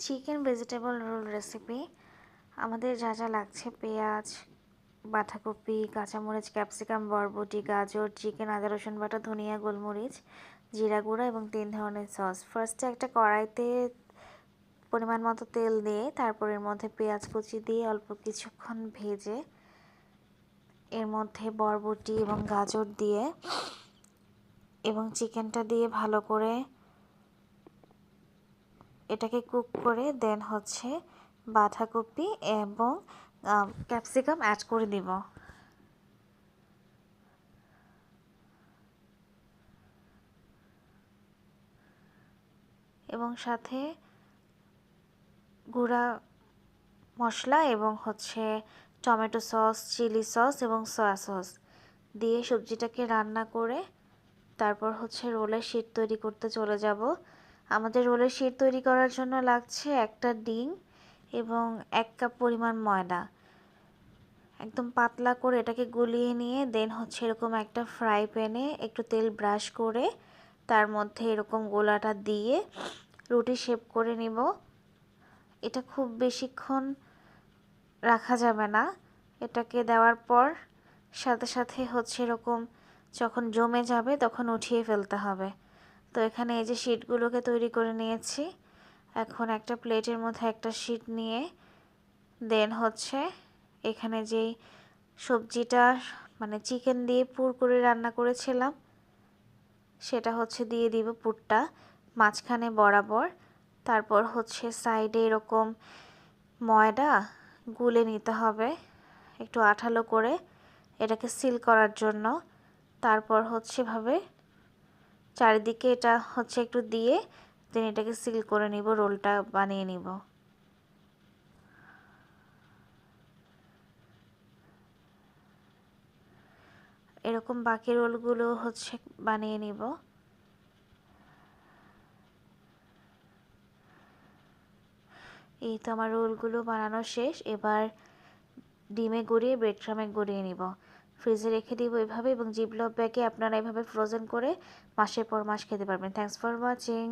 Chicken vegetable roll recipe. আমাদের যা যা লাগছে: পেঁয়াজ, বাঁধাকপি, কাঁচামরিচ, ক্যাপসিকাম, বরবটি, গাজর, চিকেন, আদা রসুন বাটা, ধনিয়া, গোলমরিচ, জিরা গুঁড়া এবং 3 ধরনের সস। ফার্স্টে একটা কড়াইতে পরিমাণ মতো তেল দিয়ে তারপর এর মধ্যে পেঁয়াজ কুচি দিয়ে অল্প কিছুক্ষণ ভেজে এর মধ্যে বরবটি এবং গাজর দিয়ে এবং চিকেনটা দিয়ে ভালো করে এটাকে কুক করে দেন বাঁধাকপি এবং ক্যাপসিকাম অ্যাড করে দিব। এবং সাথে গুঁড়া মশলা এবং টমেটো সস, চিলি সস এবং সয়া সস দিয়ে সবজিটাকে রান্না করে তারপর রোলের শীট তৈরি করতে চলে যাব। আমাদের রোলের শীট তৈরি করার জন্য লাগছে একটা ডিম এবং 1 কাপ পরিমাণ ময়দা। একদম পাতলা করে এটাকে গুলিয়ে নিয়ে দেন এরকম একটা ফ্রাই প্যানে একটু তেল ব্রাশ করে তার মধ্যে এরকম গোলাটা দিয়ে রুটি শেপ করে নিব। এটা খুব বেশিক্ষণ রাখা যাবে না। এটাকে দেওয়ার পর সাথে সাথে এরকম যখন জমে যাবে তখন উঠিয়ে ফেলতে হবে। তো এখানে এই যে শীটগুলোকে তৈরি করে নিয়েছি। এখন একটা প্লেটের মধ্যে একটা শীট নিয়ে দেন এখানে যেই সবজিটা মানে চিকেন দিয়ে পুর করে রান্না করেছিলাম সেটা দিয়ে দিব পুরটা মাঝখানে বরাবর। তারপর সাইডে এরকম ময়দা গুলে নিতে হবে একটু আঠালো করে এটাকে সিল করার জন্য। তারপর ভাবে চারিদিকে এটা একটু দিয়ে দেন এটাকে সিল করে নিব, রোলটা বানিয়ে নিব। এরকম বাকি রোলগুলো বানিয়ে নিব। এই তো আমার রোলগুলো বানানো শেষ। এবার ডিমে গড়িয়ে ব্রেড ক্রামে গড়িয়ে নিব। ফ্রিজে রেখে দিব এভাবে এবং জিপলক ব্যাগে আপনারা এভাবে ফ্রোজেন করে মাসের পর মাস খেতে পারবেন। Thanks for watching.